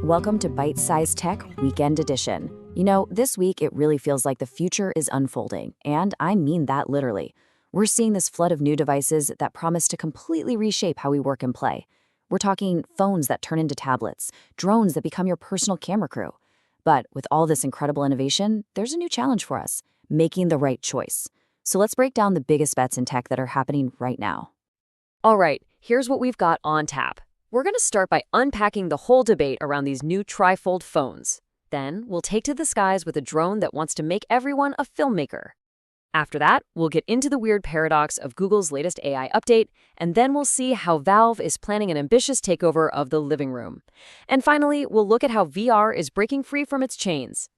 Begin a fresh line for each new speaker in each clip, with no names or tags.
Welcome to Byte-Sized Tech Weekend Edition. You know, this week it really feels like the future is unfolding, and I mean that literally. We're seeing this flood of new devices that promise to completely reshape how we work and play. We're talking phones that turn into tablets, drones that become your personal camera crew. But with all this incredible innovation, there's a new challenge for us, making the right choice. So let's break down the biggest bets in tech that are happening right now.
All right, here's what we've got on tap. We're going to start by unpacking the whole debate around these new trifold phones. Then we'll take to the skies with a drone that wants to make everyone a filmmaker. After that, we'll get into the weird paradox of Google's latest AI update, and then we'll see how Valve is planning an ambitious takeover of the living room. And finally, we'll look at how VR is breaking free from its chains.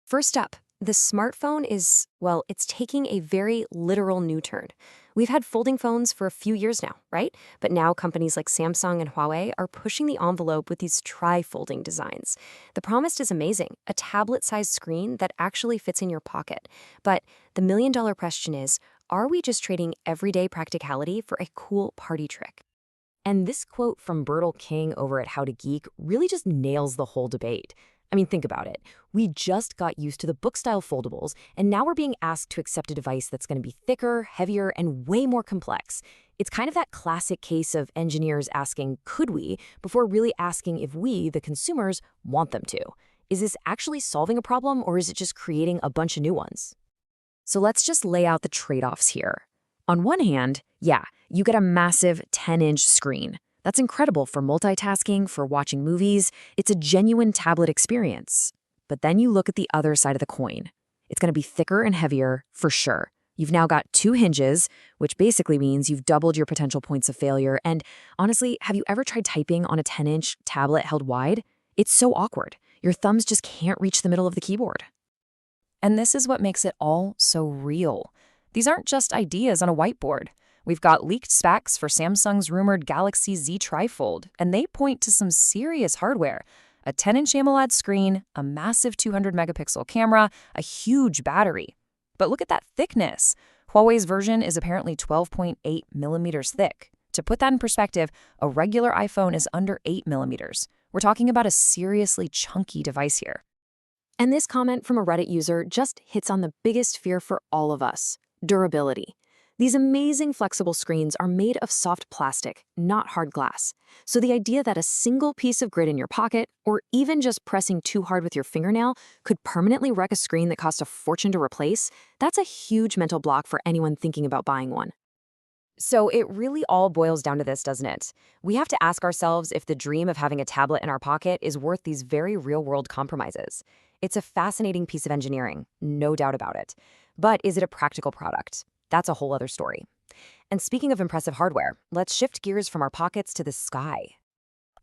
First up, the smartphone is, well, it's taking a very literal new turn. We've had folding phones for a few years now, right? But now companies like Samsung and Huawei are pushing the envelope with these tri-folding designs. The promise is amazing, a tablet-sized screen that actually fits in your pocket. But the million-dollar question is, are we just trading everyday practicality for a cool party trick?
And this quote from Bertil King over at How to Geek really just nails the whole debate. I mean, think about it. We just got used to the book-style foldables, and now we're being asked to accept a device that's going to be thicker, heavier, and way more complex. It's kind of that classic case of engineers asking, could we, before really asking if we, the consumers, want them to. Is this actually solving a problem, or is it just creating a bunch of new ones? So let's just lay out the trade-offs here. On one hand, yeah, you get a massive 10-inch screen. That's incredible for multitasking, for watching movies. It's a genuine tablet experience. But then you look at the other side of the coin. It's going to be thicker and heavier, for sure. You've now got 2 hinges, which basically means you've doubled your potential points of failure. And honestly, have you ever tried typing on a 10-inch tablet held wide? It's so awkward. Your thumbs just can't reach the middle of the keyboard.
And this is what makes it all so real. These aren't just ideas on a whiteboard. We've got leaked specs for Samsung's rumored Galaxy Z trifold, and they point to some serious hardware. A 10-inch AMOLED screen, a massive 200-megapixel camera, a huge battery. But look at that thickness. Huawei's version is apparently 12.8 millimeters thick. To put that in perspective, a regular iPhone is under 8 millimeters. We're talking about a seriously chunky device here.
And this comment from a Reddit user just hits on the biggest fear for all of us: durability. These amazing flexible screens are made of soft plastic, not hard glass. So the idea that a single piece of grit in your pocket, or even just pressing too hard with your fingernail, could permanently wreck a screen that costs a fortune to replace, that's a huge mental block for anyone thinking about buying one.
So it really all boils down to this, doesn't it? We have to ask ourselves if the dream of having a tablet in our pocket is worth these very real-world compromises. It's a fascinating piece of engineering, no doubt about it. But is it a practical product? That's a whole other story. And speaking of impressive hardware, let's shift gears from our pockets to the sky.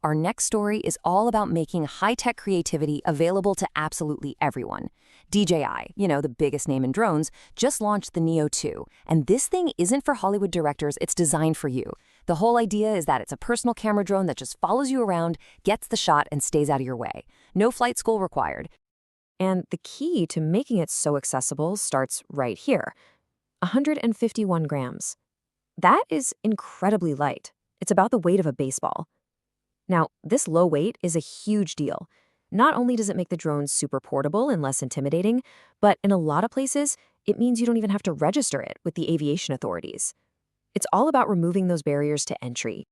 Our next story is all about making high-tech creativity available to absolutely everyone. DJI, the biggest name in drones, just launched the Neo 2, and this thing isn't for Hollywood directors, it's designed for you. The whole idea is that it's a personal camera drone that just follows you around, gets the shot, and stays out of your way. No flight school required.
And the key to making it so accessible starts right here. 151 grams. That is incredibly light. It's about the weight of a baseball. Now, this low weight is a huge deal. Not only does it make the drone super portable and less intimidating, but in a lot of places, it means you don't even have to register it with the aviation authorities. It's all about removing those barriers to entry.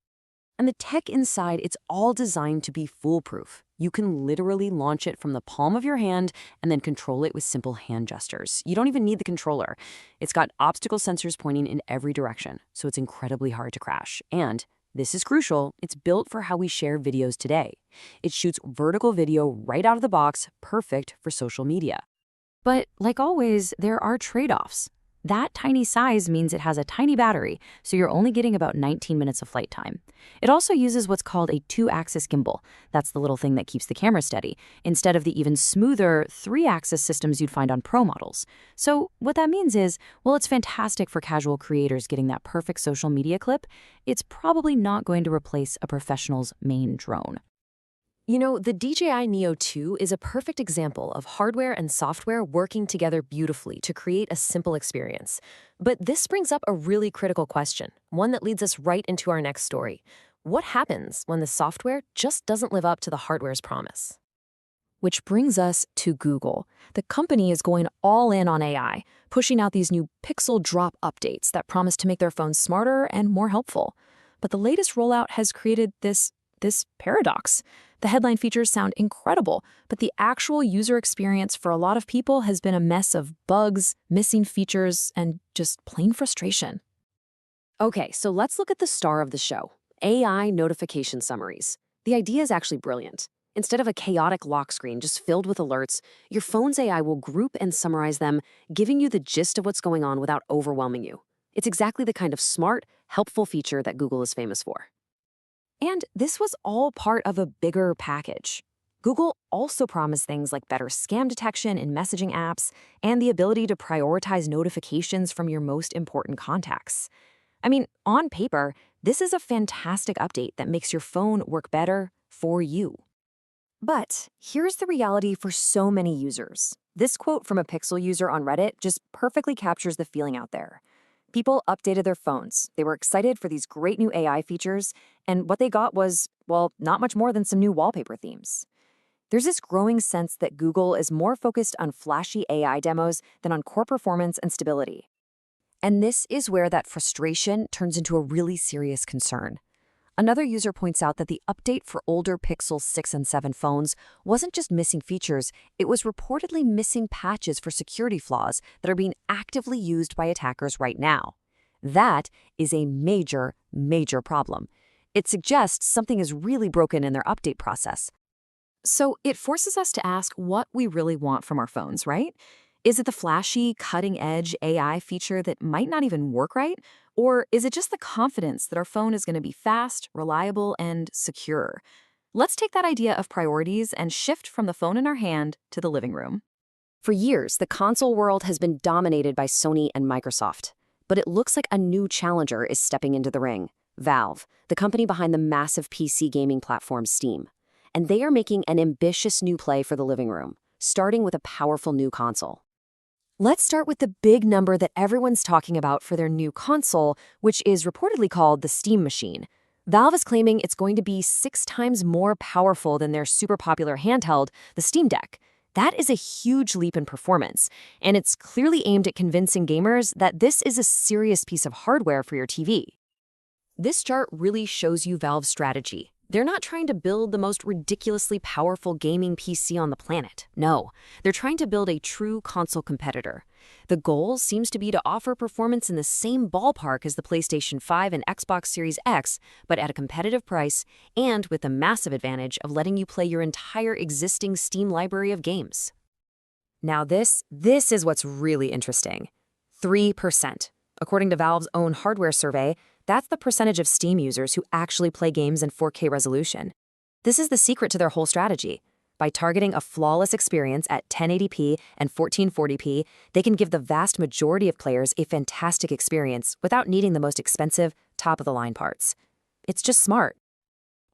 And the tech inside, it's all designed to be foolproof. You can literally launch it from the palm of your hand and then control it with simple hand gestures. You don't even need the controller. It's got obstacle sensors pointing in every direction, so it's incredibly hard to crash. And this is crucial, it's built for how we share videos today. It shoots vertical video right out of the box, perfect for social media. But like always, there are trade-offs. That tiny size means it has a tiny battery, so you're only getting about 19 minutes of flight time. It also uses what's called a 2-axis gimbal. That's the little thing that keeps the camera steady, instead of the even smoother 3-axis systems you'd find on Pro models. So what that means is, while it's fantastic for casual creators getting that perfect social media clip, it's probably not going to replace a professional's main drone. The DJI Neo 2 is a perfect example of hardware and software working together beautifully to create a simple experience. But this brings up a really critical question, one that leads us right into our next story.
what happens when the software just doesn't live up to the hardware's promise?
Which brings us to Google. The company is going all in on AI, pushing out these new Pixel Drop updates that promise to make their phones smarter and more helpful. But the latest rollout has created this paradox. The headline features sound incredible, but the actual user experience for a lot of people has been a mess of bugs, missing features, and just plain frustration.
Okay, so let's look at the star of the show, AI notification summaries. The idea is actually brilliant. Instead of a chaotic lock screen just filled with alerts, your phone's AI will group and summarize them, giving you the gist of what's going on without overwhelming you. It's exactly the kind of smart, helpful feature that Google is famous for.
And this was all part of a bigger package. Google also promised things like better scam detection in messaging apps and the ability to prioritize notifications from your most important contacts. I mean, on paper, this is a fantastic update that makes your phone work better for you. But here's the reality for so many users. This quote from a Pixel user on Reddit just perfectly captures the feeling out there. People updated their phones. They were excited for these great new AI features, and what they got was, well, not much more than some new wallpaper themes. There's this growing sense that Google is more focused on flashy AI demos than on core performance and stability. And this is where that frustration turns into a really serious concern. Another user points out that the update for older Pixel 6 and 7 phones wasn't just missing features, it was reportedly missing patches for security flaws that are being actively used by attackers right now. That is a major, major problem. It suggests something is really broken in their update process. So it forces us to ask what we really want from our phones, right? Is it the flashy, cutting-edge AI feature that might not even work right? Or is it just the confidence that our phone is going to be fast, reliable, and secure? Let's take that idea of priorities and shift from the phone in our hand to the living room.
For years, the console world has been dominated by Sony and Microsoft. But it looks like a new challenger is stepping into the ring, Valve, the company behind the massive PC gaming platform Steam. And they are making an ambitious new play for the living room, starting with a powerful new console.
Let's start with the big number that everyone's talking about for their new console, which is reportedly called the Steam Machine. Valve is claiming it's going to be 6 times more powerful than their super popular handheld, the Steam Deck. That is a huge leap in performance, and it's clearly aimed at convincing gamers that this is a serious piece of hardware for your TV. This chart really shows you Valve's strategy. They're not trying to build the most ridiculously powerful gaming PC on the planet. No, they're trying to build a true console competitor. The goal seems to be to offer performance in the same ballpark as the PlayStation 5 and Xbox Series X, but at a competitive price and with the massive advantage of letting you play your entire existing Steam library of games. Now this is what's really interesting. 3%. According to Valve's own hardware survey, that's the percentage of Steam users who actually play games in 4K resolution. This is the secret to their whole strategy. By targeting a flawless experience at 1080p and 1440p, they can give the vast majority of players a fantastic experience without needing the most expensive, top-of-the-line parts. It's just smart.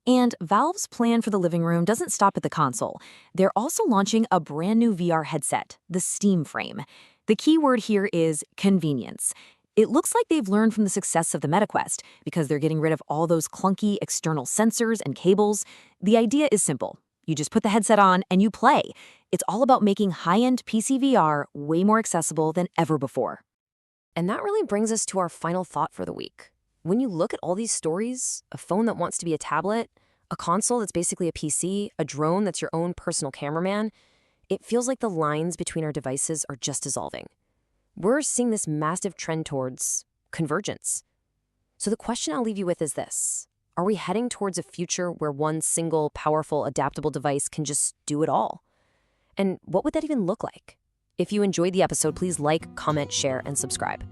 And Valve's plan for the living room doesn't stop at the console. They're also launching a brand new VR headset, the Steam Frame. The key word here is convenience. It looks like they've learned from the success of the MetaQuest because they're getting rid of all those clunky external sensors and cables. The idea is simple. You just put the headset on and you play. It's all about making high-end PC VR way more accessible than ever before.
And that really brings us to our final thought for the week. When you look at all these stories, a phone that wants to be a tablet, a console that's basically a PC, a drone that's your own personal cameraman, it feels like the lines between our devices are just dissolving. We're seeing this massive trend towards convergence. So the question I'll leave you with is this. Are we heading towards a future where one single, powerful, adaptable device can just do it all? And what would that even look like? If you enjoyed the episode, please like, comment, share, and subscribe.